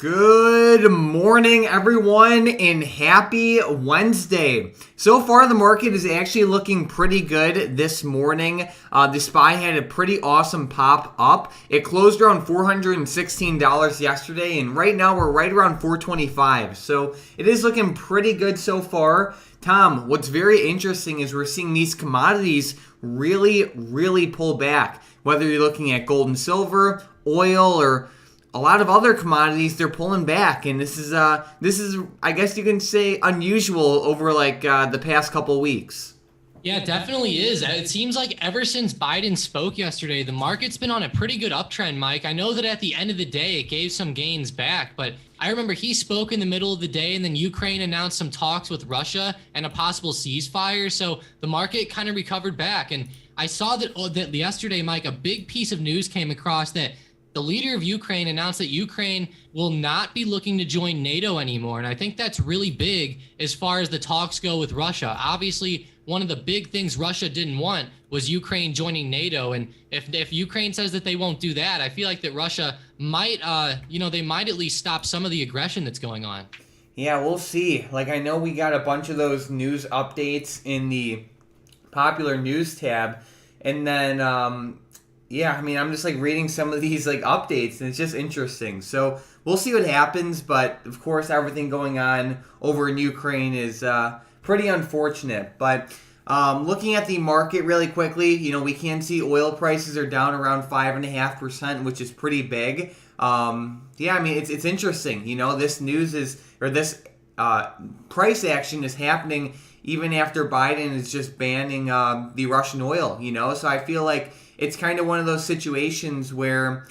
Good morning, everyone, and happy Wednesday. So far, the market is actually looking pretty good this morning. The SPY had a pretty awesome pop up. It closed around $416 yesterday, and right now we're right around $425. So it is looking pretty good so far. Tom, what's very interesting is we're seeing these commodities really pull back. Whether you're looking at gold and silver, oil, or a lot of other commodities, they're pulling back, and this is I guess you can say unusual over the past couple weeks. Yeah, it definitely is. It seems like ever since Biden spoke yesterday, the market's been on a pretty good uptrend, Mike. I know that at the end of the day, it gave some gains back, but I remember he spoke in the middle of the day, and then Ukraine announced some talks with Russia and a possible ceasefire, so the market kind of recovered back. And I saw that yesterday, Mike, a big piece of news came across that the leader of Ukraine announced that Ukraine will not be looking to join NATO anymore. And I think that's really big as far as the talks go with Russia. Obviously, one of the big things Russia didn't want was Ukraine joining NATO. And if Ukraine says that they won't do that, I feel like that Russia might, they might at least stop some of the aggression that's going on. Yeah, we'll see. I know we got a bunch of those news updates in the popular news tab. And then, yeah, I mean, I'm just reading some of these updates, and it's just interesting. So we'll see what happens, but of course, everything going on over in Ukraine is pretty unfortunate. But looking at the market really quickly, we can see oil prices are down around 5.5%, which is pretty big. Yeah, I mean, it's interesting. This news this price action is happening even after Biden is just banning the Russian oil. So I feel like it's kind of one of those situations where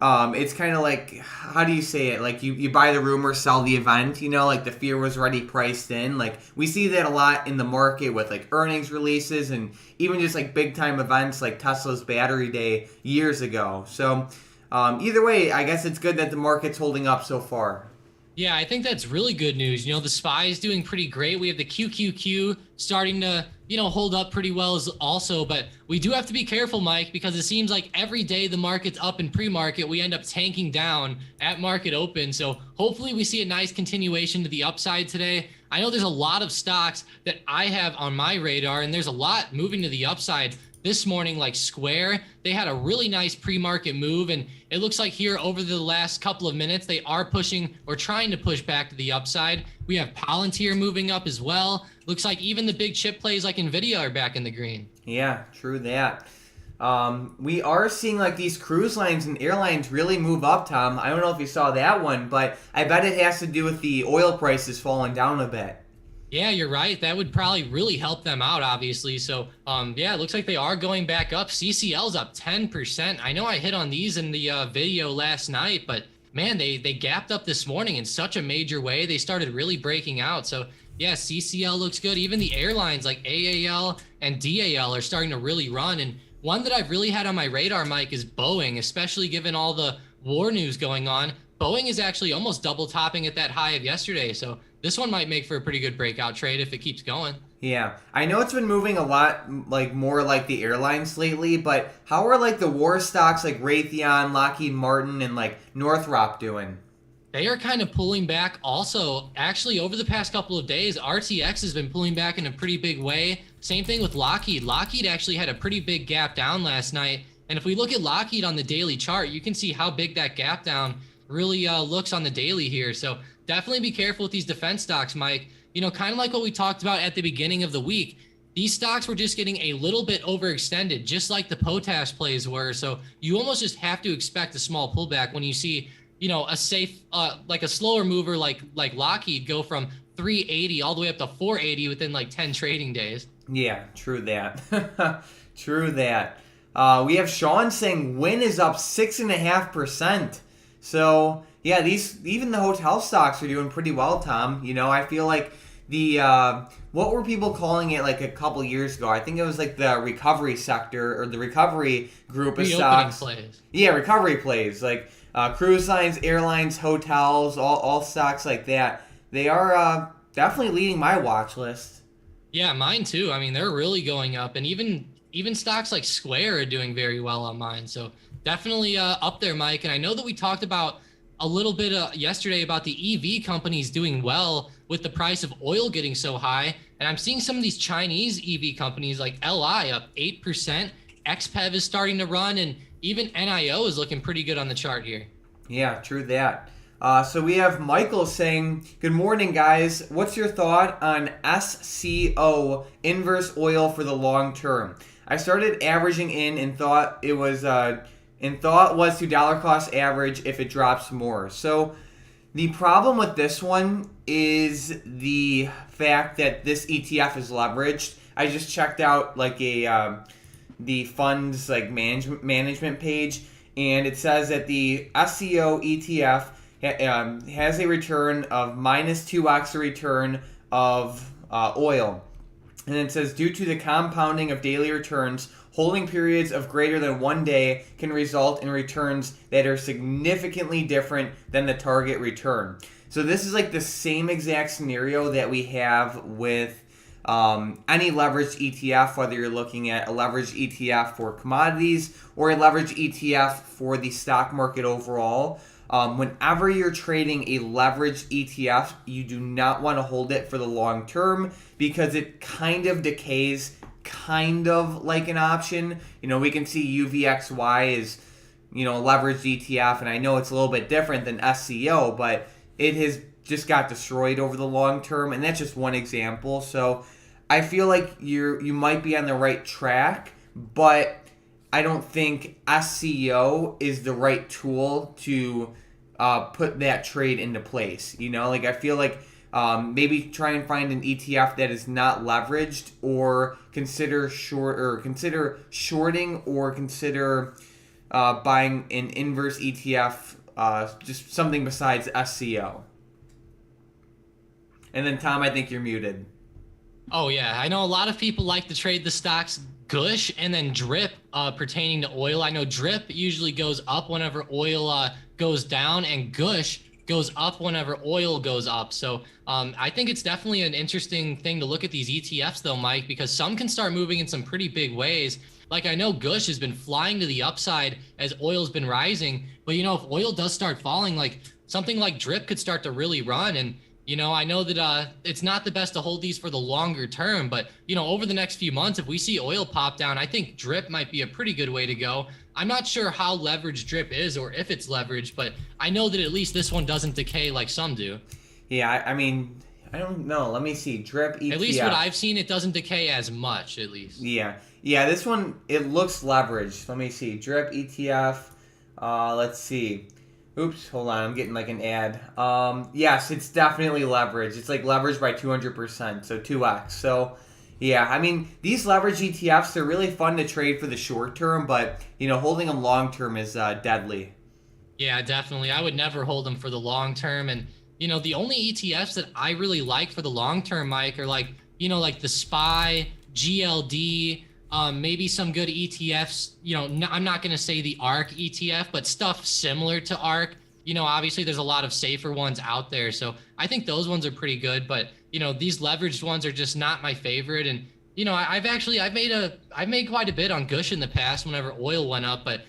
it's kind of how do you say it? You buy the rumor, sell the event, the fear was already priced in. We see that a lot in the market with earnings releases and even just big time events like Tesla's Battery Day years ago. So either way, I guess it's good that the market's holding up so far. Yeah, I think that's really good news. The SPY is doing pretty great. We have the QQQ starting to, hold up pretty well also. But we do have to be careful, Mike, because it seems like every day the market's up in pre-market, we end up tanking down at market open. So hopefully we see a nice continuation to the upside today. I know there's a lot of stocks that I have on my radar, and there's a lot moving to the upside this morning, like Square. They had a really nice pre-market move, and it looks like here over the last couple of minutes, they are pushing or trying to push back to the upside. We have Palantir moving up as well. Looks like even the big chip plays like Nvidia are back in the green. Yeah, true that. We are seeing these cruise lines and airlines really move up, Tom. I don't know if you saw that one, but I bet it has to do with the oil prices falling down a bit. Yeah, you're right. That would probably really help them out, obviously. So, yeah, it looks like they are going back up. CCL's up 10%. I know I hit on these in the video last night, but man, they gapped up this morning in such a major way. They started really breaking out. So, yeah, CCL looks good. Even the airlines like AAL and DAL are starting to really run. And one that I've really had on my radar, Mike, is Boeing, especially given all the war news going on. Boeing is actually almost double topping at that high of yesterday. So this one might make for a pretty good breakout trade if it keeps going. Yeah, I know it's been moving a lot more like the airlines lately, but how are the war stocks like Raytheon, Lockheed Martin, and Northrop doing? They are kind of pulling back also. Actually, over the past couple of days, RTX has been pulling back in a pretty big way. Same thing with Lockheed. Lockheed actually had a pretty big gap down last night. And if we look at Lockheed on the daily chart, you can see how big that gap down really looks on the daily here. So definitely be careful with these defense stocks, Mike. Kind of like what we talked about at the beginning of the week. These stocks were just getting a little bit overextended, just like the potash plays were. So you almost just have to expect a small pullback when you see, a safe, a slower mover like Lockheed go from 380 all the way up to 480 within 10 trading days. Yeah, true that. True that. We have Sean saying Win is up 6.5%. So yeah, even the hotel stocks are doing pretty well, Tom. I feel like the what were people calling it a couple years ago? I think it was the recovery sector or the recovery group of stocks. Plays. Yeah, recovery plays cruise lines, airlines, hotels, all stocks like that. They are definitely leading my watch list. Yeah, mine too. I mean, they're really going up, and even stocks like Square are doing very well on mine. So definitely up there, Mike. And I know that we talked about a little bit yesterday about the EV companies doing well with the price of oil getting so high. And I'm seeing some of these Chinese EV companies like LI up 8%. XPEV is starting to run, and even NIO is looking pretty good on the chart here. Yeah, true that. So we have Michael saying, "Good morning, guys. What's your thought on SCO inverse oil for the long term? I started averaging in and thought it was to dollar cost average if it drops more." So the problem with this one is the fact that this ETF is leveraged. I just checked out like the funds like management page, and it says that the SCO ETF has a return of minus 2x the return of oil. And it says, due to the compounding of daily returns, holding periods of greater than 1 day can result in returns that are significantly different than the target return. So this is like the same exact scenario that we have with any leveraged ETF, whether you're looking at a leveraged ETF for commodities or a leveraged ETF for the stock market overall. Whenever you're trading a leveraged ETF, you do not want to hold it for the long term because it kind of decays, kind of like an option. We can see UVXY is, a leveraged ETF, and I know it's a little bit different than SCO, but it has just got destroyed over the long term, and that's just one example. So I feel like you might be on the right track, but I don't think SCO is the right tool to put that trade into place. I feel like maybe try and find an ETF that is not leveraged, or consider shorting, or consider buying an inverse ETF, just something besides SCO. And then Tom, I think you're muted. Oh yeah, I know a lot of people like to trade the stocks Gush and then Drip pertaining to oil. I know Drip usually goes up whenever oil goes down, and Gush goes up whenever oil goes up. So I think it's definitely an interesting thing to look at these ETFs though, Mike, because some can start moving in some pretty big ways. Like I know Gush has been flying to the upside as oil's been rising, but if oil does start falling, like something like Drip could start to really run. And I know that it's not the best to hold these for the longer term, but, over the next few months, if we see oil pop down, I think Drip might be a pretty good way to go. I'm not sure how leveraged Drip is or if it's leveraged, but I know that at least this one doesn't decay like some do. Yeah, I mean, I don't know. Let me see. Drip ETF. At least what I've seen, it doesn't decay as much, at least. Yeah, this one, it looks leveraged. Let me see. Drip ETF. Let's see. Oops, hold on. I'm getting like an ad. Yes, it's definitely leveraged. It's like leveraged by 200%, so 2x. So, yeah, I mean, these leveraged ETFs, they're really fun to trade for the short term, but, holding them long term is deadly. Yeah, definitely. I would never hold them for the long term. And, the only ETFs that I really like for the long term, Mike, are like, like the SPY, GLD, maybe some good ETFs. I'm not going to say the ARK ETF, but stuff similar to ARK. Obviously there's a lot of safer ones out there. So I think those ones are pretty good, but these leveraged ones are just not my favorite. And, I've made quite a bit on Gush in the past whenever oil went up, but,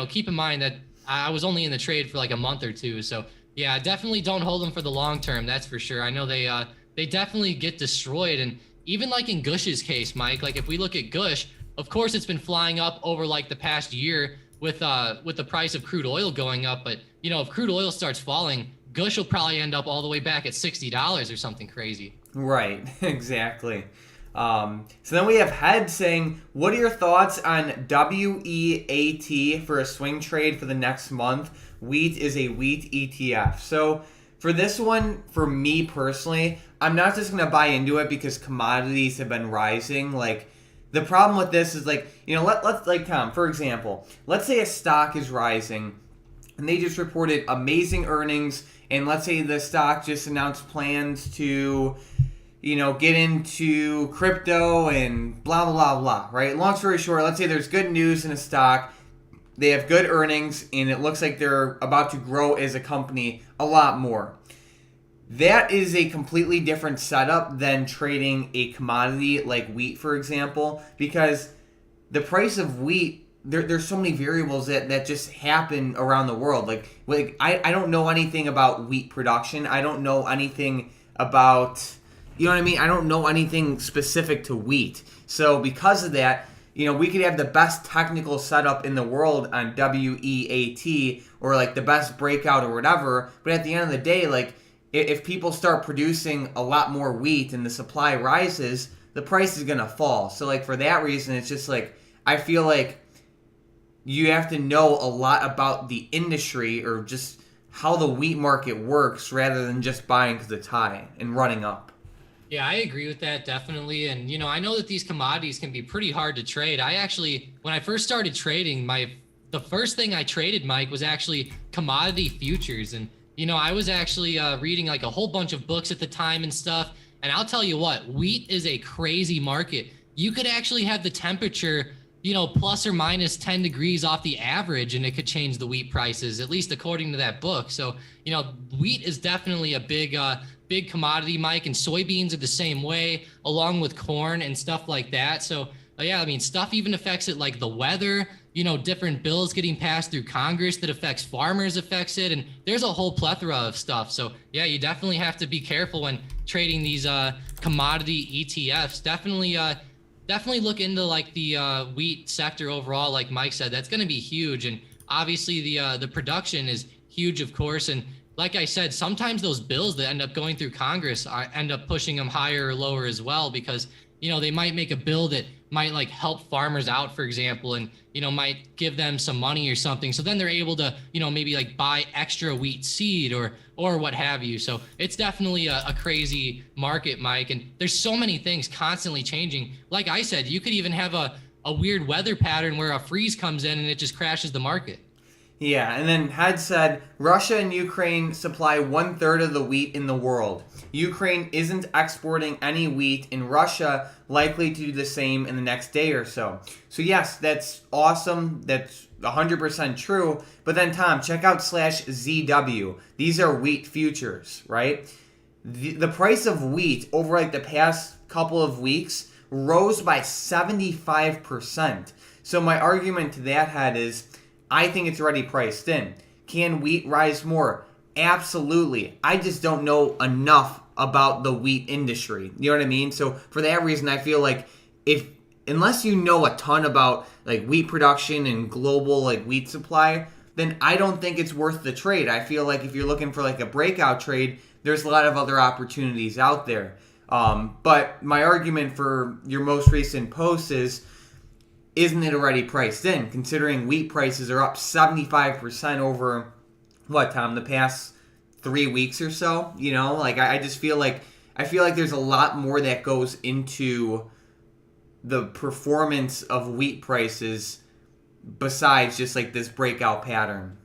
keep in mind that I was only in the trade for like a month or two. So yeah, definitely don't hold them for the long term. That's for sure. I know they definitely get destroyed. And even like in Gush's case, Mike, like if we look at Gush, of course, it's been flying up over like the past year with the price of crude oil going up. But, if crude oil starts falling, Gush will probably end up all the way back at $60 or something crazy. Right, exactly. So then we have Head saying, what are your thoughts on WEAT for a swing trade for the next month? Wheat is a wheat ETF. So for this one, for me personally, I'm not just going to buy into it because commodities have been rising. Like, the problem with this is let's like Tom, for example, let's say a stock is rising and they just reported amazing earnings, and let's say the stock just announced plans to, get into crypto and blah, blah, blah, blah, right? Long story short, let's say there's good news in a stock, they have good earnings, and it looks like they're about to grow as a company a lot more. That is a completely different setup than trading a commodity like wheat, for example, because the price of wheat, there's so many variables that just happen around the world. Like I don't know anything about wheat production. I don't know anything about, you know what I mean? I don't know anything specific to wheat. So because of that, we could have the best technical setup in the world on WEAT or like the best breakout or whatever. But at the end of the day, like if people start producing a lot more wheat and the supply rises, the price is going to fall. So like for that reason, it's just like, I feel like you have to know a lot about the industry or just how the wheat market works rather than just buying because it's high and running up. Yeah, I agree with that definitely. And I know that these commodities can be pretty hard to trade. I actually, when I first started trading, the first thing I traded, Mike, was actually commodity futures. And I was actually reading like a whole bunch of books at the time and stuff. And I'll tell you what, wheat is a crazy market. You could actually have the temperature plus or minus 10 degrees off the average, and it could change the wheat prices, at least according to that book. So, wheat is definitely a big commodity, Mike, and soybeans are the same way, along with corn and stuff like that. So, yeah, I mean, stuff even affects it, like the weather, different bills getting passed through Congress that affects farmers affects it. And there's a whole plethora of stuff. So, yeah, you definitely have to be careful when trading these commodity ETFs. Definitely look into like the wheat sector overall. Like Mike said, that's going to be huge. And obviously the production is huge, of course. And like I said, sometimes those bills that end up going through Congress end up pushing them higher or lower as well, because, they might make a bill that might like help farmers out, for example, and, might give them some money or something. So then they're able to, maybe like buy extra wheat seed or what have you. So it's definitely a crazy market, Mike. And there's so many things constantly changing. Like I said, you could even have a weird weather pattern where a freeze comes in and it just crashes the market. Yeah, and then Head said, Russia and Ukraine supply 1/3 of the wheat in the world. Ukraine isn't exporting any wheat, and Russia likely to do the same in the next day or so. So yes, that's awesome. That's 100% true. But then Tom, check out /ZW. These are wheat futures, right? The price of wheat over like the past couple of weeks rose by 75%. So my argument to that, Head, is I think it's already priced in. Can wheat rise more? Absolutely. I just don't know enough about the wheat industry. You know what I mean? So for that reason, I feel like unless you know a ton about like wheat production and global like wheat supply, then I don't think it's worth the trade. I feel like if you're looking for like a breakout trade, there's a lot of other opportunities out there. But my argument for your most recent post is, isn't it already priced in, considering wheat prices are up 75% over, what, Tom, the past 3 weeks or so? Like I just feel like there's a lot more that goes into the performance of wheat prices besides just like this breakout pattern.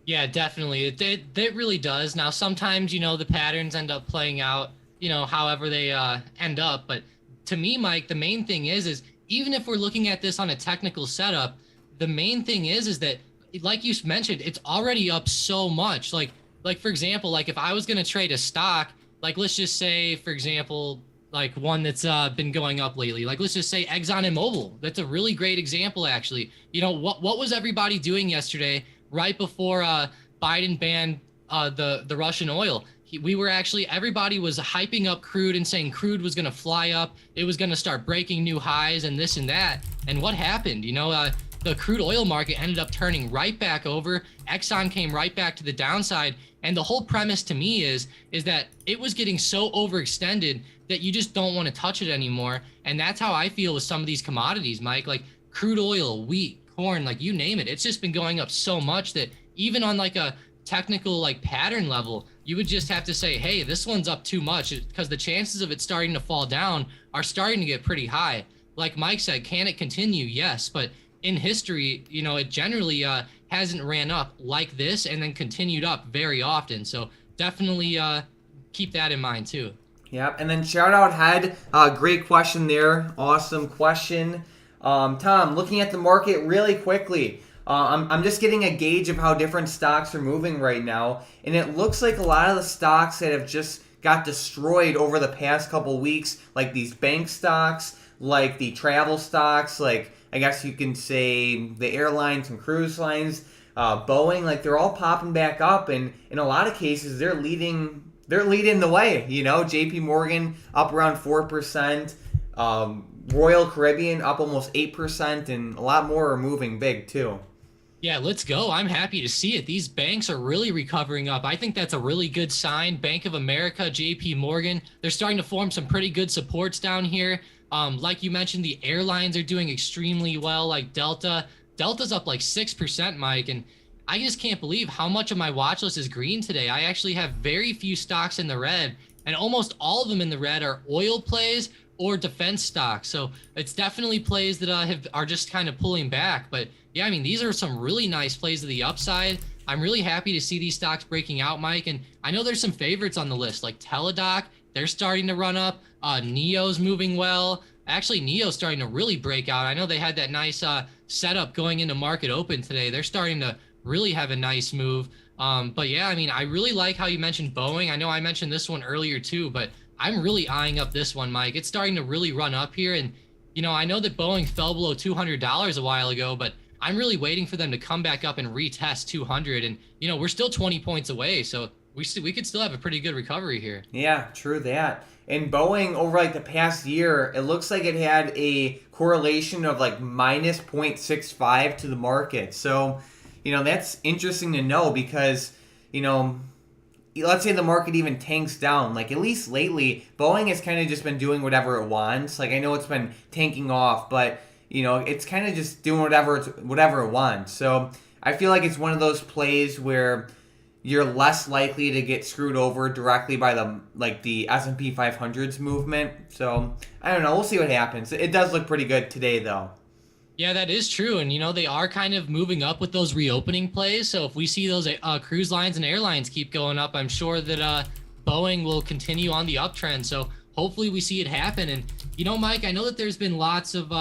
Yeah, definitely. It really does. Now, sometimes, the patterns end up playing out, however they end up. But to me, Mike, the main thing is even if we're looking at this on a technical setup, the main thing is that, like you mentioned, it's already up so much. Like for example, like if I was going to trade a stock, like let's just say, for example, like one that's been going up lately, like let's just say Exxon and Mobil. That's a really great example, actually. What was everybody doing yesterday right before Biden banned the Russian oil? Everybody was hyping up crude and saying crude was going to fly up. It was going to start breaking new highs and this and that. And what happened? The crude oil market ended up turning right back over. Exxon came right back to the downside. And the whole premise to me is that it was getting so overextended that you just don't want to touch it anymore. And that's how I feel with some of these commodities, Mike, like crude oil, wheat, corn, like you name it. It's just been going up so much that even on like a technical like pattern level, you would just have to say, hey, this one's up too much, because the chances of it starting to fall down are starting to get pretty high. Like Mike said, can it continue? Yes, but in history, it generally hasn't ran up like this and then continued up very often. So definitely keep that in mind too. Yep, and then shout out Head, great question there, awesome question. Tom, looking at the market really quickly, I'm just getting a gauge of how different stocks are moving right now, and it looks like a lot of the stocks that have just got destroyed over the past couple weeks, like these bank stocks, like the travel stocks, like I guess you can say the airlines and cruise lines, Boeing, like they're all popping back up, and in a lot of cases they're leading. They're leading the way, J.P. Morgan up around 4%, Royal Caribbean up almost 8%, and a lot more are moving big too. Yeah, let's go. I'm happy to see it. These banks are really recovering up. I think that's a really good sign. Bank of America, JP Morgan, they're starting to form some pretty good supports down here. Like you mentioned, the airlines are doing extremely well, like Delta. Delta's up like 6%, Mike, and I just can't believe how much of my watch list is green today. I actually have very few stocks in the red, and almost all of them in the red are oil plays or defense stocks. So it's definitely plays that are just kind of pulling back. But yeah, I mean, these are some really nice plays to the upside. I'm really happy to see these stocks breaking out, Mike. And I know there's some favorites on the list, like Teladoc. They're starting to run up. Neo's moving well. Actually, Neo's starting to really break out. I know they had that nice setup going into market open today. They're starting to really have a nice move. But yeah, I mean, I really like how you mentioned Boeing. I know I mentioned this one earlier too, but I'm really eyeing up this one, Mike. It's starting to really run up here. And, I know that Boeing fell below $200 a while ago, but I'm really waiting for them to come back up and retest 200. And, we're still 20 points away. So we could still have a pretty good recovery here. Yeah, true that. And Boeing, over like the past year, it looks like it had a correlation of like minus 0.65 to the market. So, that's interesting to know because, let's say the market even tanks down. Like, at least lately, Boeing has kind of just been doing whatever it wants. Like, I know it's been tanking off, but, it's kind of just doing whatever it wants. So I feel like it's one of those plays where you're less likely to get screwed over directly by the S&P 500's movement. So I don't know. We'll see what happens. It does look pretty good today, though. Yeah, that is true. And, they are kind of moving up with those reopening plays. So if we see those cruise lines and airlines keep going up, I'm sure that Boeing will continue on the uptrend. So hopefully we see it happen. And, Mike, I know that there's been lots of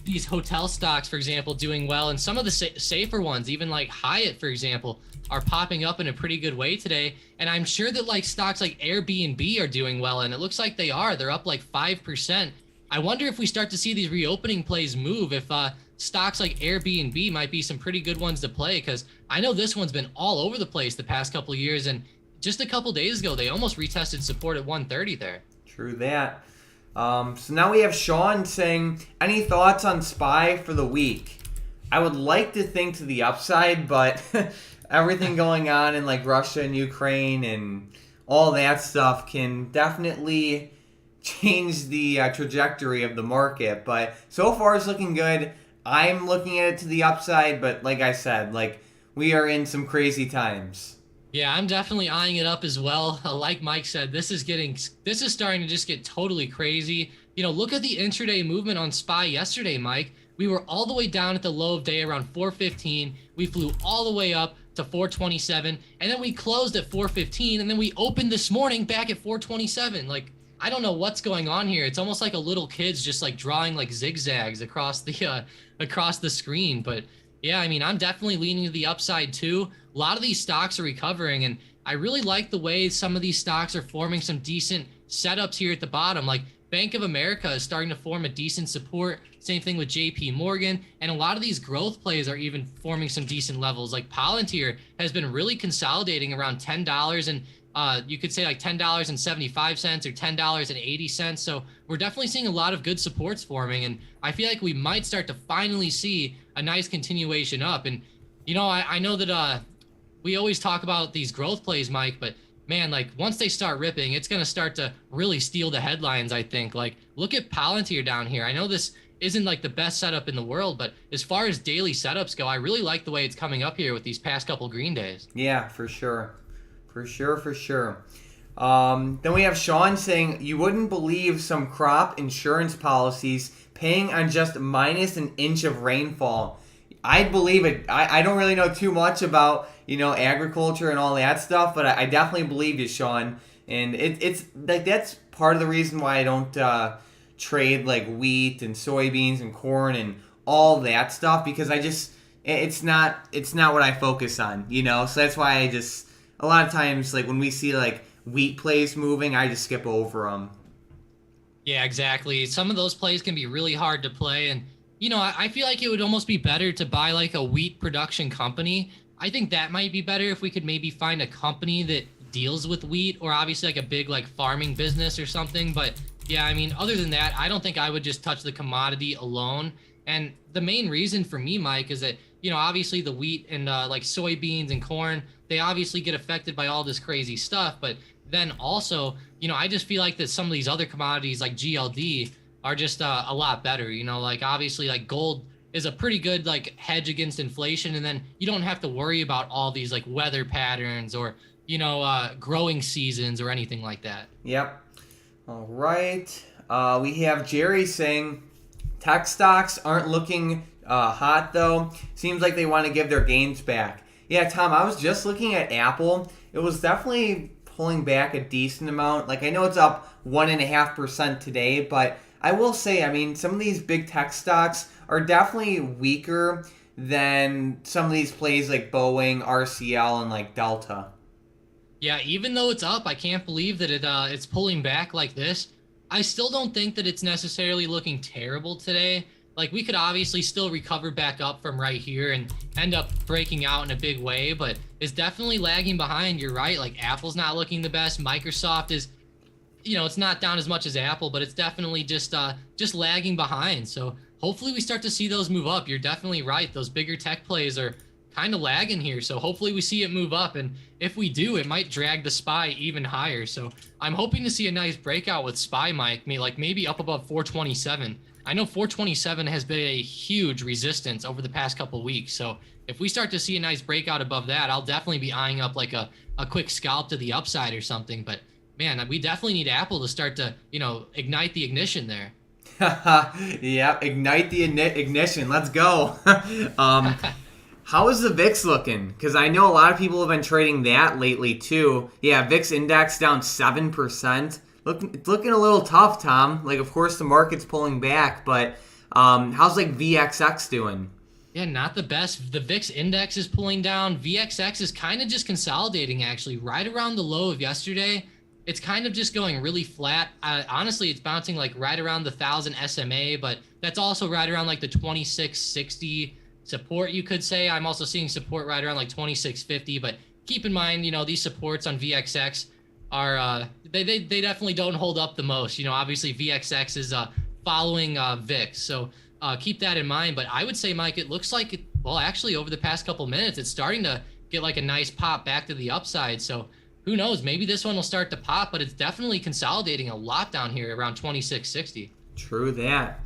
these hotel stocks, for example, doing well. And some of the safer ones, even like Hyatt, for example, are popping up in a pretty good way today. And I'm sure that like stocks like Airbnb are doing well. And it looks like they are. They're up like 5%. I wonder if we start to see these reopening plays move, if stocks like Airbnb might be some pretty good ones to play, because I know this one's been all over the place the past couple of years, and just a couple days ago, they almost retested support at 130 there. True that. So now we have Sean saying, any thoughts on SPY for the week? I would like to think to the upside, but everything going on in like Russia and Ukraine and all that stuff can definitely change the trajectory of the market. But so far it's looking good. I'm looking at it to the upside, but like I said, like we are in some crazy times. Yeah, I'm definitely eyeing it up as well. Like Mike said, this is starting to just get totally crazy. Look at the intraday movement on SPY yesterday, Mike. We were all the way down at the low of day around 415. We flew all the way up to 427, and then we closed at 415, and then we opened this morning back at 427. Like, I don't know what's going on here. It's almost like a little kid's just like drawing like zigzags across the screen. But yeah, I mean, I'm definitely leaning to the upside too. A lot of these stocks are recovering, and I really like the way some of these stocks are forming some decent setups here at the bottom. Like Bank of America is starting to form a decent support. Same thing with JP Morgan, and a lot of these growth plays are even forming some decent levels. Like Palantir has been really consolidating around $10, and you could say like $10.75 or $10.80. So we're definitely seeing a lot of good supports forming, and I feel like we might start to finally see a nice continuation up. And I know that we always talk about these growth plays, Mike, but man, like once they start ripping, it's going to start to really steal the headlines, I think. Like look at Palantir down here. I know this isn't like the best setup in the world, but as far as daily setups go, I really like the way it's coming up here with these past couple green days. Yeah, for sure. For sure. Then we have Sean saying, you wouldn't believe some crop insurance policies paying on just minus an inch of rainfall. I'd believe it. I don't really know too much about, agriculture and all that stuff, but I definitely believe you, Sean. And it's like that's part of the reason why I don't trade like wheat and soybeans and corn and all that stuff, because it's not what I focus on, So that's why a lot of times, like when we see like wheat plays moving, I just skip over them. Yeah, exactly. Some of those plays can be really hard to play, and I feel like it would almost be better to buy like a wheat production company. I think that might be better if we could maybe find a company that deals with wheat, or obviously like a big like farming business or something. But yeah, I mean, other than that, I don't think I would just touch the commodity alone. And the main reason for me, Mike, is that, obviously the wheat and like soybeans and corn, they obviously get affected by all this crazy stuff. But then also, I just feel like that some of these other commodities like GLD are just a lot better. Like obviously like gold is a pretty good like hedge against inflation, and then you don't have to worry about all these like weather patterns or growing seasons or anything like that. Yep. All right. We have Jerry saying tech stocks aren't looking hot though. Seems like they want to give their gains back. Yeah, Tom, I was just looking at Apple. It was definitely pulling back a decent amount. Like I know it's up 1.5% today, but I will say, I mean, some of these big tech stocks are definitely weaker than some of these plays like Boeing, RCL, and like Delta. Yeah, even though it's up, I can't believe that it's pulling back like this. I still don't think that it's necessarily looking terrible today. Like we could obviously still recover back up from right here and end up breaking out in a big way, but it's definitely lagging behind. You're right. Like Apple's not looking the best. Microsoft is, it's not down as much as Apple, but it's definitely just lagging behind. So hopefully we start to see those move up. You're definitely right. Those bigger tech plays are kind of lagging here. So hopefully we see it move up. And if we do, it might drag the SPY even higher. So I'm hoping to see a nice breakout with SPY, Mike, like maybe up above 427. I know 427 has been a huge resistance over the past couple weeks. So if we start to see a nice breakout above that, I'll definitely be eyeing up like a quick scalp to the upside or something. But man, we definitely need Apple to start to, ignite the ignition there. Yeah, ignite the ignition. Let's go. How is the VIX looking? Because I know a lot of people have been trading that lately too. Yeah, VIX index down 7%. It's looking a little tough, Tom. Like, of course, the market's pulling back, but how's like VXX doing? Yeah, not the best. The VIX index is pulling down. VXX is kind of just consolidating, actually, right around the low of yesterday. It's kind of just going really flat. Honestly, it's bouncing like right around the 1,000 SMA, but that's also right around like the 2660 support, you could say. I'm also seeing support right around like 2650, but keep in mind, these supports on VXX are they definitely don't hold up the most. Obviously VXX is following VIX, so keep that in mind. But I would say, Mike, it looks like well, actually over the past couple minutes, it's starting to get like a nice pop back to the upside. So who knows? Maybe this one will start to pop, but it's definitely consolidating a lot down here around 2660. True that.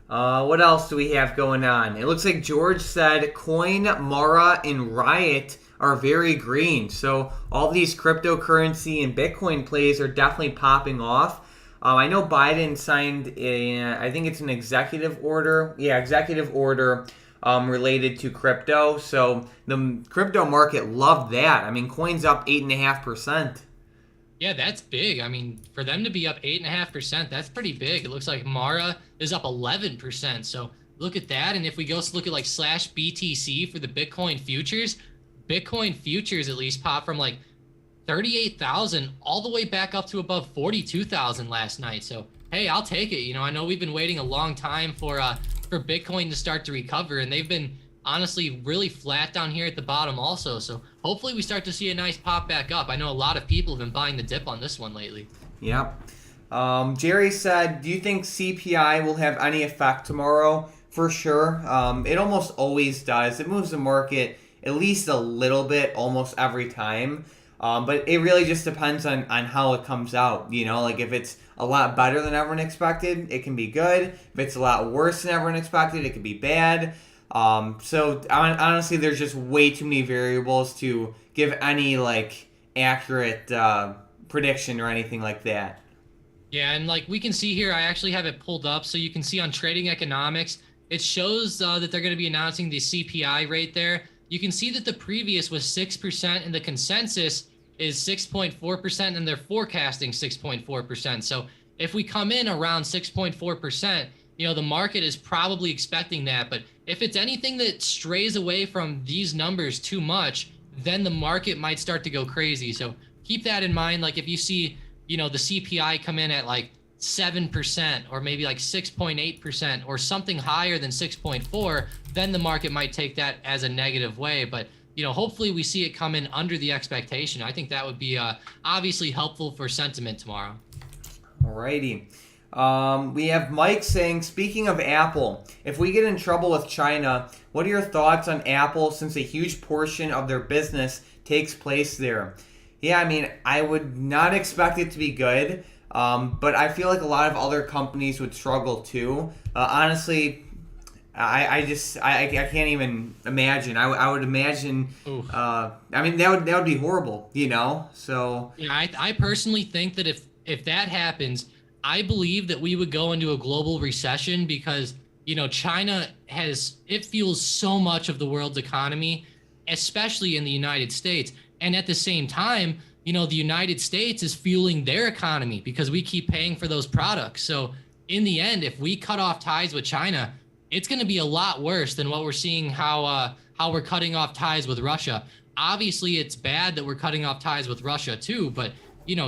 What else do we have going on? It looks like George said Coin, Mara, and Riot are very green. So all these cryptocurrency and Bitcoin plays are definitely popping off. I know Biden signed I think it's an executive order. Yeah, executive order related to crypto. So the crypto market loved that. I mean, coin's up 8.5%. Yeah, that's big. I mean, for them to be up 8.5%, that's pretty big. It looks like Mara is up 11%. So look at that. And if we go look at like slash BTC for the Bitcoin futures at least pop from like 38,000 all the way back up to above 42,000 last night. So hey, I'll take it. I know we've been waiting a long time for Bitcoin to start to recover, and they've been honestly really flat down here at the bottom also. So hopefully we start to see a nice pop back up. I know a lot of people have been buying the dip on this one lately. Yep. Jerry said, do you think CPI will have any effect tomorrow? For sure. It almost always does. It moves the market at least a little bit almost every time. But it really just depends on how it comes out. Like if it's a lot better than everyone expected, it can be good. If it's a lot worse than everyone expected, it can be bad. So honestly, there's just way too many variables to give any like accurate prediction or anything like that. Yeah, and like we can see here, I actually have it pulled up so you can see on Trading Economics, it shows that they're going to be announcing the CPI rate there. You can see that the previous was 6% and the consensus is 6.4%, and they're forecasting 6.4%. So if we come in around 6.4%, the market is probably expecting that. But if it's anything that strays away from these numbers too much, then the market might start to go crazy. So keep that in mind. Like if you see, the CPI come in at like 7% or maybe like 6.8% or something higher than 6.4, then the market might take that as a negative way. But hopefully we see it come in under the expectation. I think that would be obviously helpful for sentiment tomorrow. Alrighty. We have Mike saying, speaking of Apple, if we get in trouble with China, what are your thoughts on Apple since a huge portion of their business takes place there? Yeah, I mean, I would not expect it to be good, but I feel like a lot of other companies would struggle too. Honestly, I can't even imagine. I would imagine. I mean, that would be horrible, So yeah, I personally think that if that happens, I believe that we would go into a global recession because China it fuels so much of the world's economy, especially in the United States, and at the same time, the United States is fueling their economy because we keep paying for those products. So in the end, if we cut off ties with China, it's going to be a lot worse than what we're seeing how we're cutting off ties with Russia. Obviously, it's bad that we're cutting off ties with Russia too, but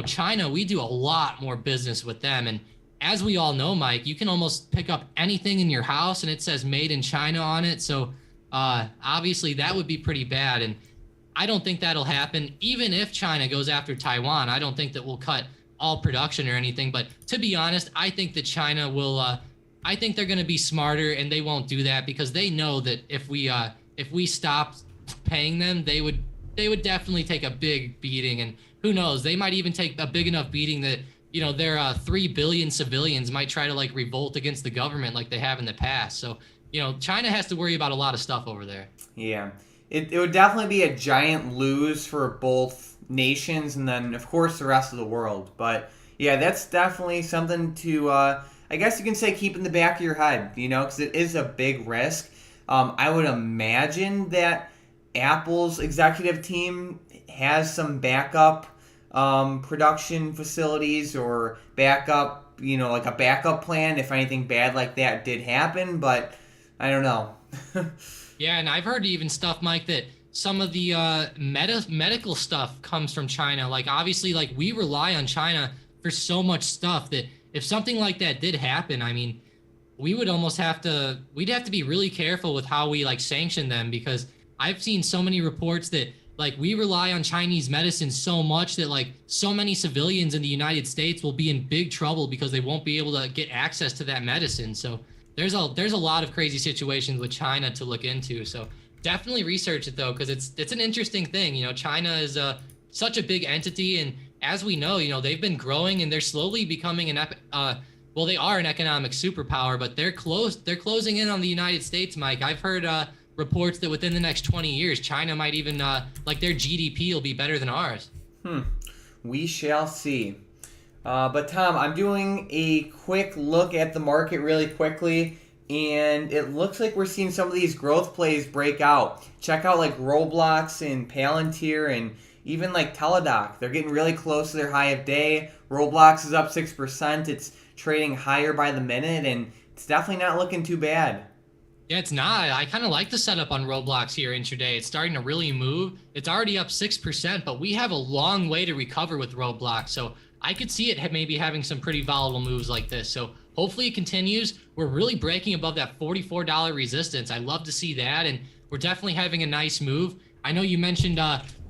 China, we do a lot more business with them. And as we all know, Mike, you can almost pick up anything in your house and it says made in China on it. So obviously that would be pretty bad. And I don't think that'll happen. Even if China goes after Taiwan, I don't think that we'll cut all production or anything. But to be honest, I think that China will, I think they're going to be smarter and they won't do that because they know that if we stop paying them, they would definitely take a big beating. And who knows, they might even take a big enough beating that, their 3 billion civilians might try to like revolt against the government like they have in the past. So, China has to worry about a lot of stuff over there. Yeah. It would definitely be a giant lose for both nations and then, of course, the rest of the world. But, yeah, that's definitely something to, I guess you can say, keep in the back of your head, because it is a big risk. I would imagine that Apple's executive team has some backup production facilities or backup, like a backup plan if anything bad like that did happen. But I don't know. Yeah, and I've heard even stuff, Mike, that some of the medical stuff comes from China. Like, obviously, like, we rely on China for so much stuff that if something like that did happen, I mean, we'd have to be really careful with how we, like, sanction them because I've seen so many reports that, like, we rely on Chinese medicine so much that, like, so many civilians in the United States will be in big trouble because they won't be able to get access to that medicine. So there's a lot of crazy situations with China to look into. So definitely research it though, because it's an interesting thing. China is such a big entity, and as we know, they've been growing and they're slowly becoming they are an economic superpower, but they're closing in on the United States, Mike. I've heard reports that within the next 20 years, China might even like their GDP will be better than ours. We shall see. But Tom, I'm doing a quick look at the market really quickly, and it looks like we're seeing some of these growth plays break out. Check out like Roblox and Palantir and even like Teladoc. They're getting really close to their high of day. Roblox is up 6%. It's trading higher by the minute, and it's definitely not looking too bad. Yeah, it's not. I kind of like the setup on Roblox here intraday. It's starting to really move. It's already up 6%, but we have a long way to recover with Roblox. So I could see it maybe having some pretty volatile moves like this. So hopefully it continues. We're really breaking above that $44 resistance. I love to see that, and we're definitely having a nice move. I know you mentioned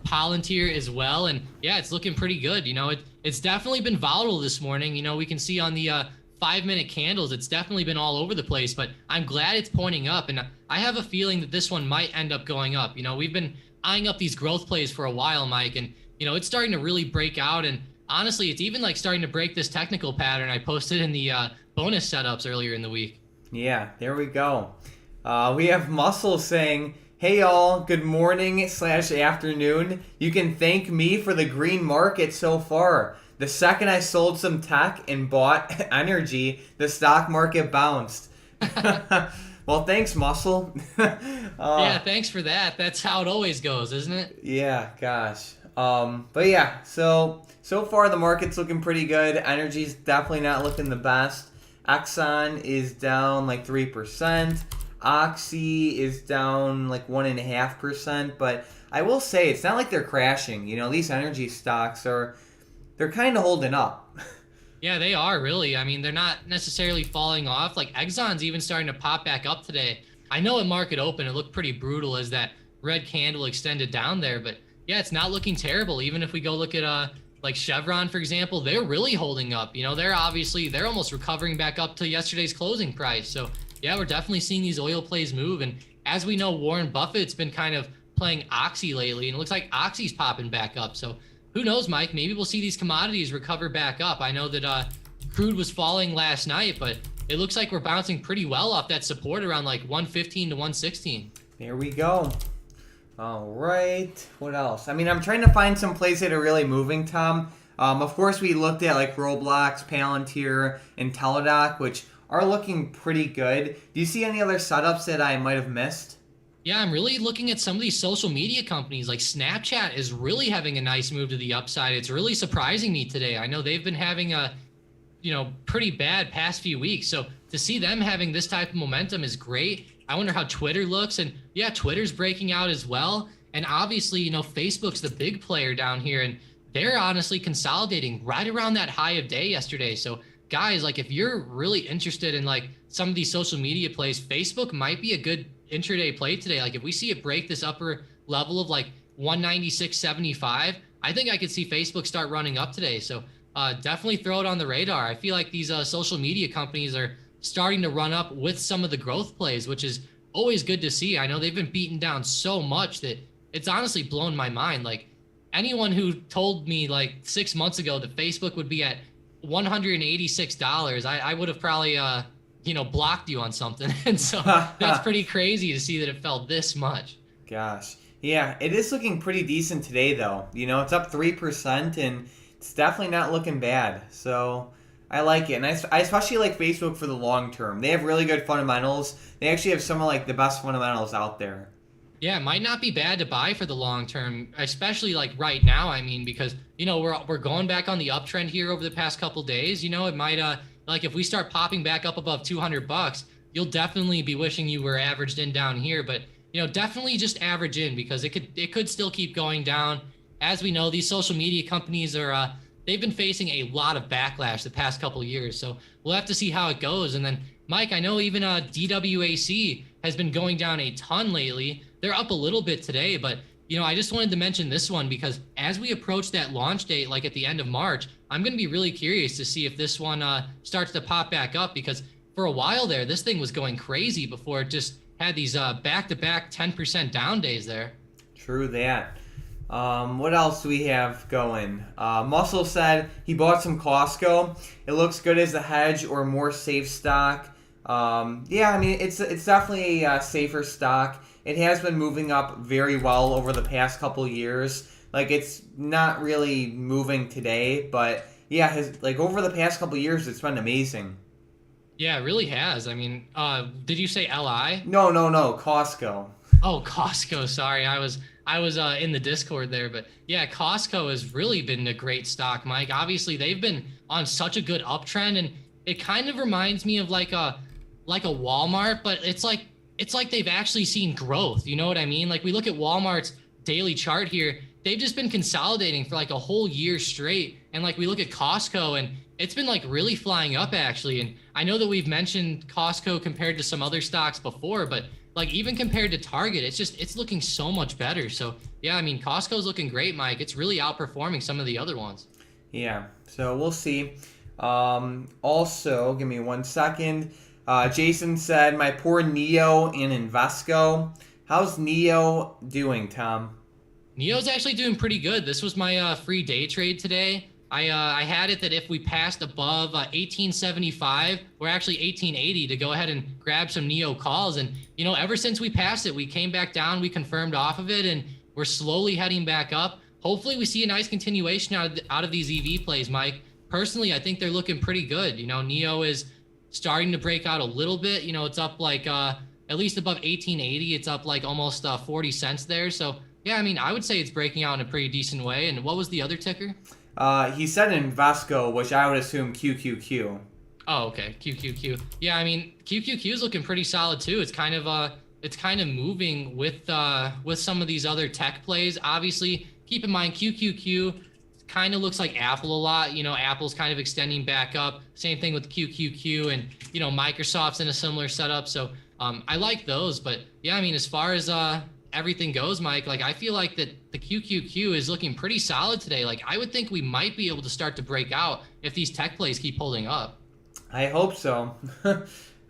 Palantir as well, and yeah, it's looking pretty good. It's definitely been volatile this morning. We can see on the 5-minute candles, it's definitely been all over the place, but I'm glad it's pointing up, and I have a feeling that this one might end up going up. We've been eyeing up these growth plays for a while, Mike, and it's starting to really break out, and honestly, it's even like starting to break this technical pattern I posted in the bonus setups earlier in the week. Yeah, there we go. We have Muscle saying, hey y'all, good morning/afternoon. You can thank me for the green market so far. The second I sold some tech and bought energy, the stock market bounced. Well, thanks, Muscle. Yeah, thanks for that. That's how it always goes, isn't it? Yeah, gosh. But yeah, so far the market's looking pretty good. Energy's definitely not looking the best. Exxon is down like 3%. Oxy is down like 1.5%. But I will say it's not like they're crashing. These energy stocks they're kind of holding up. Yeah, they are really. I mean, they're not necessarily falling off. Like Exxon's even starting to pop back up today. I know at market open it looked pretty brutal as that red candle extended down there, but yeah, it's not looking terrible. Even if we go look at like Chevron, for example, they're really holding up. They're almost recovering back up to yesterday's closing price. So yeah, we're definitely seeing these oil plays move. And as we know, Warren Buffett's been kind of playing Oxy lately, and it looks like Oxy's popping back up. So who knows, Mike? Maybe we'll see these commodities recover back up. I know that crude was falling last night, but it looks like we're bouncing pretty well off that support around like 115 to 116. There we go. All right. What else? I mean, I'm trying to find some plays that are really moving, Tom. Of course, we looked at like Roblox, Palantir, and Teladoc, which are looking pretty good. Do you see any other setups that I might have missed? Yeah, I'm really looking at some of these social media companies. Like Snapchat is really having a nice move to the upside. It's really surprising me today. I know they've been having a, pretty bad past few weeks. So to see them having this type of momentum is great. I wonder how Twitter looks. And yeah, Twitter's breaking out as well. And obviously, Facebook's the big player down here, and they're honestly consolidating right around that high of day yesterday. So guys, like if you're really interested in like some of these social media plays, Facebook might be a good intraday play today. Like if we see it break this upper level of like 196.75, I think I could see Facebook start running up today. So definitely throw it on the radar. I feel like these social media companies are starting to run up with some of the growth plays, which is always good to see. I know they've been beaten down so much that it's honestly blown my mind. Like anyone who told me like 6 months ago that Facebook would be at $186, I would have probably blocked you on something. And so that's pretty crazy to see that it fell this much. Gosh. Yeah, it is looking pretty decent today, though. It's up 3%, and it's definitely not looking bad. So I like it. And I especially like Facebook for the long term. They have really good fundamentals. They actually have some of like the best fundamentals out there. Yeah, it might not be bad to buy for the long term, especially like right now. I mean, because we're going back on the uptrend here over the past couple days. It might like if we start popping back up above $200, you'll definitely be wishing you were averaged in down here. But definitely just average in, because it could still keep going down. As we know, these social media companies are they've been facing a lot of backlash the past couple of years. So we'll have to see how it goes. And then Mike, I know even DWAC has been going down a ton lately. They're up a little bit today, but I just wanted to mention this one because as we approach that launch date, like at the end of March, I'm going to be really curious to see if this one starts to pop back up, because for a while there, this thing was going crazy before it just had these back-to-back 10% down days there. True that. What else do we have going? Muscle said he bought some Costco. It looks good as a hedge or more safe stock. Yeah, I mean, it's definitely a safer stock. It has been moving up very well over the past couple years. Like, it's not really moving today, but yeah, over the past couple years, it's been amazing. Yeah, it really has. I mean, did you say LI? No, Costco. Oh, Costco. Sorry, I was in the Discord there, but yeah, Costco has really been a great stock, Mike. Obviously, they've been on such a good uptrend, and it kind of reminds me of like a Walmart, but it's like they've actually seen growth. You know what I mean? Like we look at Walmart's daily chart here, they've just been consolidating for like a whole year straight. And like we look at Costco, and it's been like really flying up actually. And I know that we've mentioned Costco compared to some other stocks before, but like even compared to Target, it's looking so much better. So yeah, I mean, Costco's looking great, Mike. It's really outperforming some of the other ones. Yeah, so we'll see. Also, give me 1 second. Jason said, my poor Neo and Invesco. How's Neo doing, Tom? Neo's actually doing pretty good. This was my free day trade today. I had it that if we passed above 1875, or actually 1880, to go ahead and grab some Neo calls. And, ever since we passed it, we came back down, we confirmed off of it, and we're slowly heading back up. Hopefully we see a nice continuation out of these EV plays, Mike. Personally, I think they're looking pretty good. Neo is starting to break out a little bit. It's up like at least above 1880. It's up like almost 40 cents there. So yeah, I mean, I would say it's breaking out in a pretty decent way. And what was the other ticker? He said Invesco, which I would assume QQQ. Oh, okay, QQQ. Yeah, I mean, QQQ is looking pretty solid too. It's kind of moving with some of these other tech plays. Obviously, keep in mind QQQ kind of looks like Apple a lot. You know, Apple's kind of extending back up. Same thing with QQQ, and you know, Microsoft's in a similar setup. So I like those. But yeah, I mean, as far as everything goes, Mike, like I feel like that the QQQ is looking pretty solid today. Like I would think we might be able to start to break out if these tech plays keep holding up. I hope so.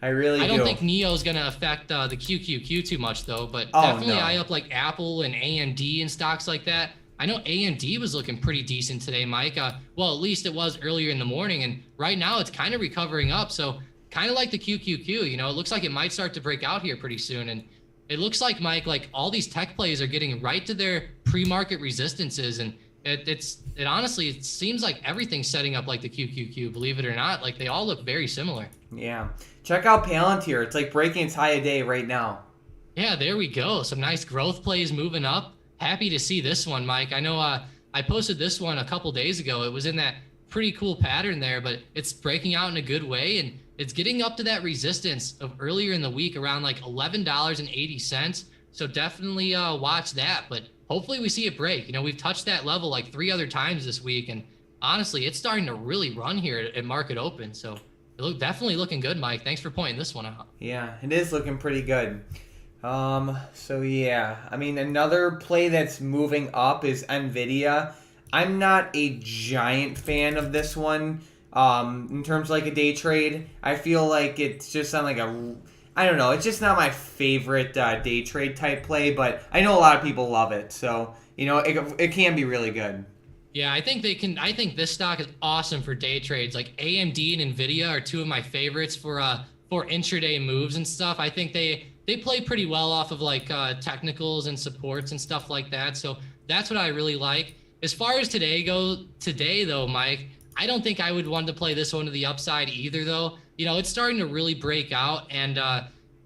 I really do. I don't think Neo's going to affect the QQQ too much, though, but Oh, definitely no. eye up like Apple and AMD and stocks like that. I know AMD was looking pretty decent today, Mike. Well, at least it was earlier in the morning, and right now it's kind of recovering up. So kind of like the QQQ, you know, it looks like it might start to break out here pretty soon. And it looks like, Mike, like all these tech plays are getting right to their pre-market resistances, and it honestly, it seems like everything's setting up like the QQQ, believe it or not. Like they all look very similar. Yeah. Check out Palantir. It's like breaking its high a day right now. Yeah, there we go. Some nice growth plays moving up. Happy to see this one, Mike. I know I posted this one a couple days ago. It was in that pretty cool pattern there, but it's breaking out in a good way, and it's getting up to that resistance of earlier in the week around like $11.80. So definitely watch that, but hopefully we see it break. You know, we've touched that level like 3 other times this week, and honestly, it's starting to really run here at market open. So definitely looking good, Mike. Thanks for pointing this one out. Yeah, it is looking pretty good. So yeah, I mean, another play that's moving up is Nvidia. I'm not a giant fan of this one. In terms of like a day trade, I feel like it's just on like I don't know, it's just not my favorite day trade type play, but I know a lot of people love it. So, you know, it can be really good. Yeah, I think I think this stock is awesome for day trades. Like AMD and Nvidia are two of my favorites for intraday moves and stuff. I think they play pretty well off of like technicals and supports and stuff like that. So that's what I really like. As far as today though, Mike, I don't think I would want to play this one to the upside either though. You know, it's starting to really break out, and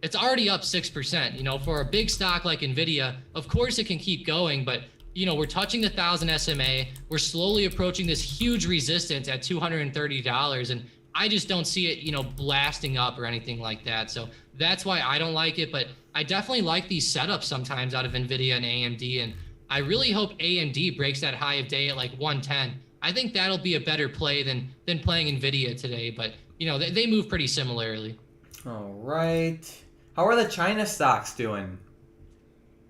it's already up 6%. You know, for a big stock like Nvidia, of course it can keep going, but you know, we're touching the 1,000 SMA. We're slowly approaching this huge resistance at $230, and I just don't see it, you know, blasting up or anything like that. So that's why I don't like it, but I definitely like these setups sometimes out of Nvidia and AMD, and I really hope AMD breaks that high of day at like 110. I think that'll be a better play than playing Nvidia today, but you know, they move pretty similarly. All right. How are the China stocks doing?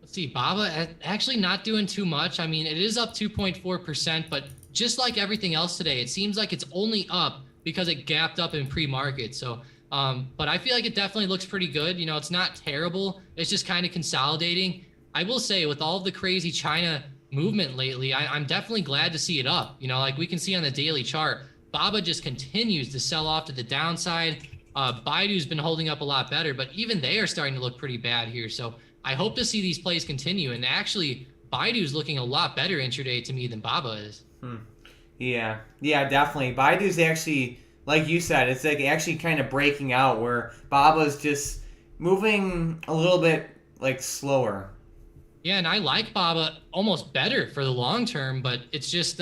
Let's see, BABA actually not doing too much. I mean, it is up 2.4%, but just like everything else today, it seems like it's only up because it gapped up in pre-market. So, but I feel like it definitely looks pretty good. You know, it's not terrible. It's just kind of consolidating. I will say, with all of the crazy China movement lately, I'm definitely glad to see it up. You know, like we can see on the daily chart, BABA just continues to sell off to the downside. Baidu's been holding up a lot better, but even they are starting to look pretty bad here. So I hope to see these plays continue. And actually, Baidu's looking a lot better intraday to me than BABA is. Yeah, definitely. Baidu's actually, like you said, it's like actually kind of breaking out, where Baba's just moving a little bit like slower. Yeah, and I like BABA almost better for the long term, but it's just,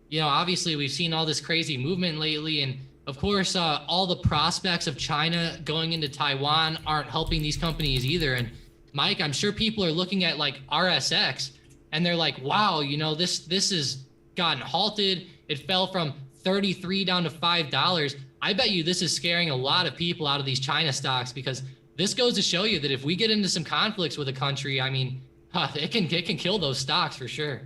you know, obviously we've seen all this crazy movement lately, and of course, all the prospects of China going into Taiwan aren't helping these companies either. And Mike, I'm sure people are looking at like RSX, and they're like, wow, you know, this has gotten halted. It fell from 33 down to $5. I bet you this is scaring a lot of people out of these China stocks, because this goes to show you that if we get into some conflicts with a country, I mean, it can kill those stocks for sure.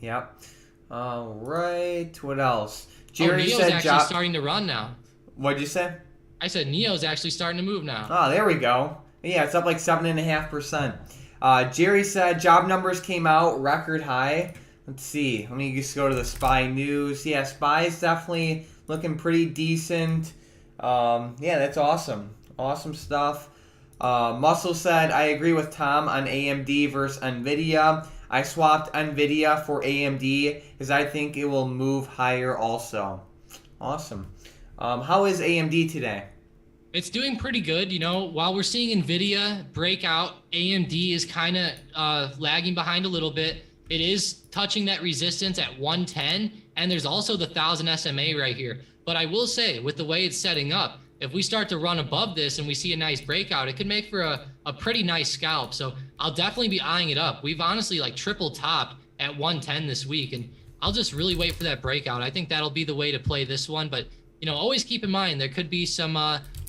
Yep. All right. What else? Neo's said actually starting to run now. What'd you say? I said Neo's actually starting to move now. Oh, there we go. Yeah, it's up like 7.5%. Jerry said job numbers came out, record high. Let's see. Let me just go to the SPY news. Yeah, SPY's definitely looking pretty decent. Yeah, that's awesome. Awesome stuff. Muscle said, I agree with Tom on AMD versus Nvidia. I swapped Nvidia for AMD because I think it will move higher also. Awesome. How is AMD today? It's doing pretty good. You know, while we're seeing Nvidia break out, AMD is kind of lagging behind a little bit. It is touching that resistance at 110, and there's also the 1,000 SMA right here. But I will say, with the way it's setting up, if we start to run above this and we see a nice breakout, it could make for a pretty nice scalp. So I'll definitely be eyeing it up. We've honestly like triple topped at 110 this week. And I'll just really wait for that breakout. I think that'll be the way to play this one. But, always keep in mind there could be some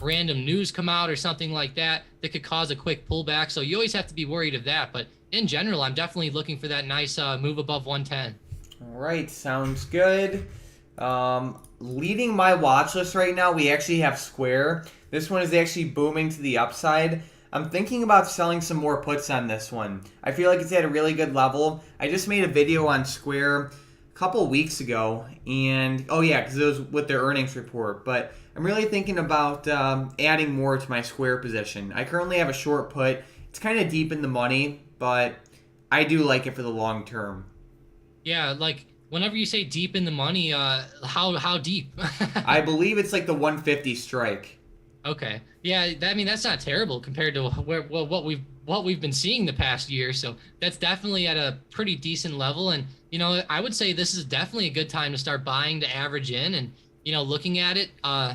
random news come out or something like that that could cause a quick pullback. So you always have to be worried of that. But in general, I'm definitely looking for that nice move above 110. All right, sounds good. Leading my watch list right now, we actually have Square. This one is actually booming to the upside. I'm thinking about selling some more puts on this one. I feel like it's at a really good level. I just made a video on Square a couple weeks ago, and because it was with their earnings report, but I'm really thinking about adding more to my Square position. I currently have a short put. It's kind of deep in the money, but I do like it for the long term. Yeah, like whenever you say deep in the money, how deep? I believe it's like the 150 strike. Okay. Yeah, that's not terrible compared to what we've been seeing the past year. So that's definitely at a pretty decent level. And I would say this is definitely a good time to start buying to average in. And looking at it,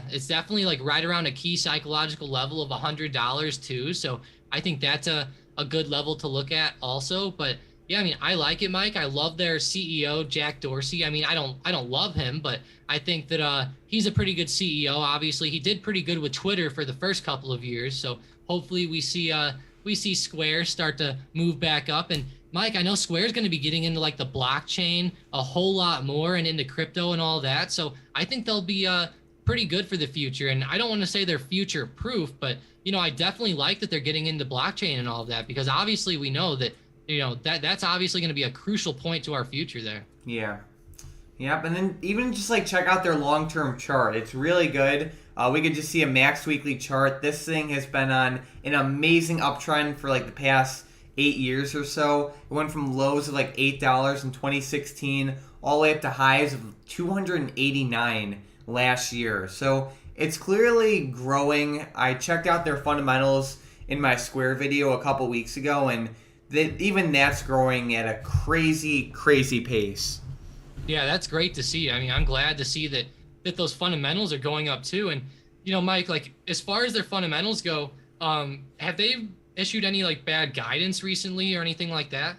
it's definitely like right around a key psychological level of $100 too. So I think that's a good level to look at also. But yeah, I like it, Mike. I love their CEO, Jack Dorsey. I don't love him, but I think that he's a pretty good CEO. Obviously, he did pretty good with Twitter for the first couple of years. So hopefully we see Square start to move back up. And Mike, I know Square's going to be getting into like the blockchain a whole lot more and into crypto and all that. So I think they'll be pretty good for the future. And I don't want to say they're future proof, but I definitely like that they're getting into blockchain and all of that, because obviously we know that that's obviously going to be a crucial point to our future there. Yeah. Yep, and then even just like check out their long-term chart. It's really good. We could just see a max weekly chart. This thing has been on an amazing uptrend for like the past 8 years or so. It went from lows of like $8 in 2016 all the way up to highs of 289 last year. So it's clearly growing. I checked out their fundamentals in my Square video a couple weeks ago, and even that's growing at a crazy pace. Yeah, that's great to see. I'm glad to see that those fundamentals are going up too. And Mike, like as far as their fundamentals go, have they issued any like bad guidance recently or anything like that?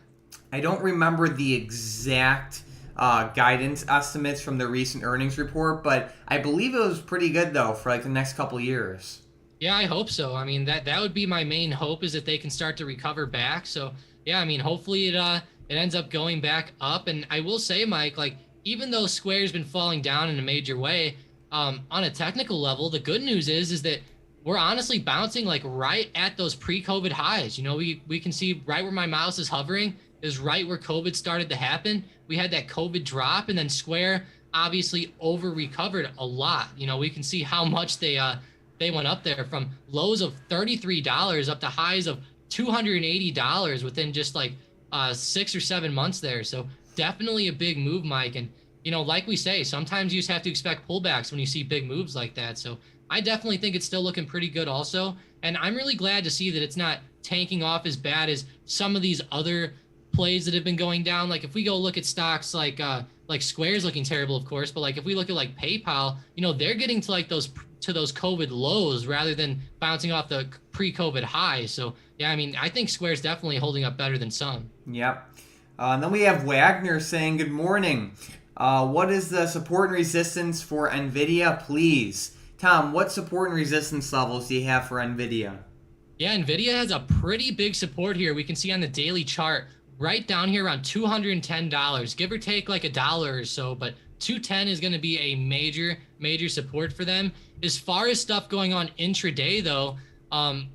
I don't remember the exact guidance estimates from the recent earnings report, but I believe it was pretty good though for like the next couple years. Yeah, I hope so. That would be my main hope, is that they can start to recover back. So yeah, hopefully it ends up going back up. And I will say, Mike, like even though Square's been falling down in a major way, on a technical level, the good news is that we're honestly bouncing like right at those pre-COVID highs. We can see right where my mouse is hovering is right where COVID started to happen. We had that COVID drop, and then Square obviously over recovered a lot. We can see how much they went up there from lows of $33 up to highs of $280 within just like 6 or 7 months there. So definitely a big move, Mike. And, like we say, sometimes you just have to expect pullbacks when you see big moves like that. So I definitely think it's still looking pretty good also. And I'm really glad to see that it's not tanking off as bad as some of these other plays that have been going down. Like if we go look at stocks like Square's looking terrible, of course, but like if we look at like PayPal, they're getting to like those COVID lows rather than bouncing off the pre-COVID highs. So yeah, I think Square's definitely holding up better than some. Yep. And then we have Wagner saying, good morning. What is the support and resistance for Nvidia, please? Tom, what support and resistance levels do you have for Nvidia? Yeah, Nvidia has a pretty big support here. We can see on the daily chart right down here around $210, give or take like $1 or so, but 210 is going to be a major support for them. As far as stuff going on intraday though,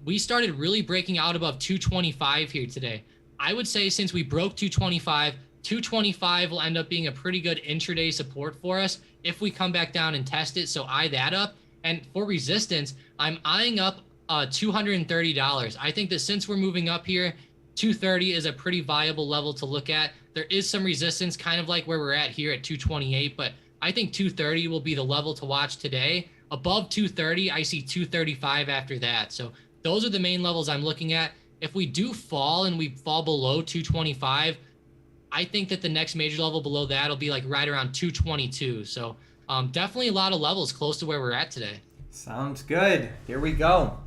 we started really breaking out above 225 here today. I would say since we broke 225 will end up being a pretty good intraday support for us if we come back down and test it. So eye that up. And for resistance, I'm eyeing up $230. I think that since we're moving up here, 230 is a pretty viable level to look at. There is some resistance kind of like where we're at here at 228, but I think 230 will be the level to watch today. Above 230, I see 235 after that. So those are the main levels I'm looking at. If we do fall and we fall below 225, I think that the next major level below that will be like right around 222. So definitely a lot of levels close to where we're at today. Sounds good. Here we go.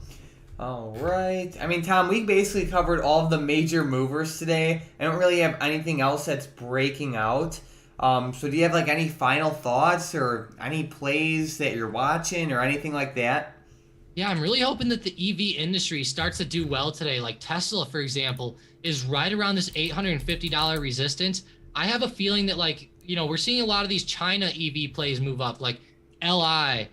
All right. Tom, we basically covered all of the major movers today. I don't really have anything else that's breaking out. So do you have like any final thoughts or any plays that you're watching or anything like that? Yeah, I'm really hoping that the EV industry starts to do well today. Like Tesla, for example, is right around this $850 resistance. I have a feeling that, like, we're seeing a lot of these China EV plays move up, like LI.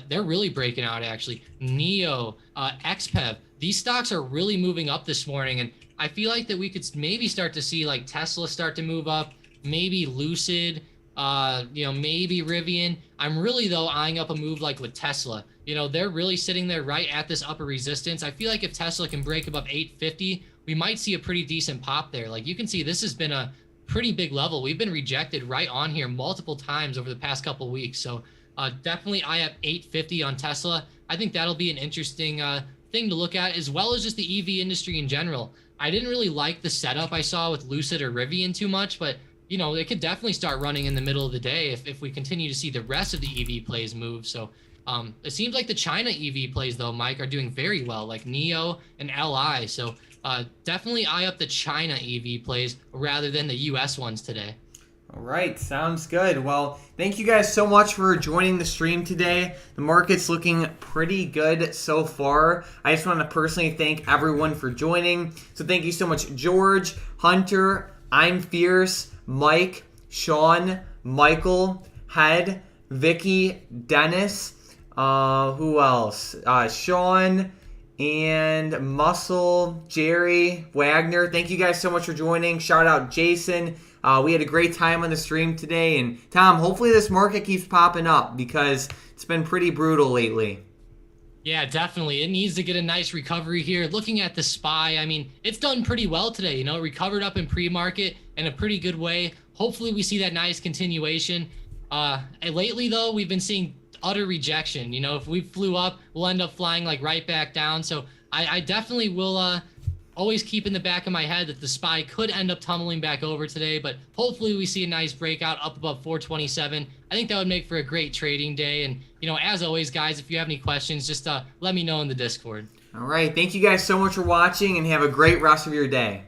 They're really breaking out, actually. NEO, XPEV. These stocks are really moving up this morning. And I feel like that we could maybe start to see like Tesla start to move up, maybe Lucid, maybe Rivian. I'm really, though, eyeing up a move like with Tesla. They're really sitting there right at this upper resistance. I feel like if Tesla can break above 850, we might see a pretty decent pop there. Like, you can see this has been a pretty big level. We've been rejected right on here multiple times over the past couple of weeks. So definitely eye up 850 on Tesla. I think that'll be an interesting thing to look at, as well as just the EV industry in general. I didn't really like the setup I saw with Lucid or Rivian too much, but it could definitely start running in the middle of the day if we continue to see the rest of the EV plays move. So it seems like the China EV plays, though, Mike, are doing very well, like NEO and LI. So definitely eye up the China EV plays rather than the US ones today. All right, sounds good. Well, thank you guys so much for joining the stream today. The market's looking pretty good so far. I just want to personally thank everyone for joining. So thank you so much, George, Hunter, I'm Fierce, Mike, Sean, Michael, Head, Vicky, Dennis, who else? Sean and Muscle, Jerry, Wagner. Thank you guys so much for joining. Shout out Jason. We had a great time on the stream today. And Tom, hopefully this market keeps popping up because it's been pretty brutal lately. Yeah, definitely. It needs to get a nice recovery here. Looking at the SPY, I mean, it's done pretty well today. It recovered up in pre-market in a pretty good way. Hopefully we see that nice continuation. Lately, though, we've been seeing utter rejection. If we flew up, we'll end up flying like right back down. So I definitely will always keep in the back of my head that the SPY could end up tumbling back over today, but hopefully we see a nice breakout up above 427. I think that would make for a great trading day. And, as always, guys, if you have any questions, just let me know in the Discord. All right. Thank you guys so much for watching and have a great rest of your day.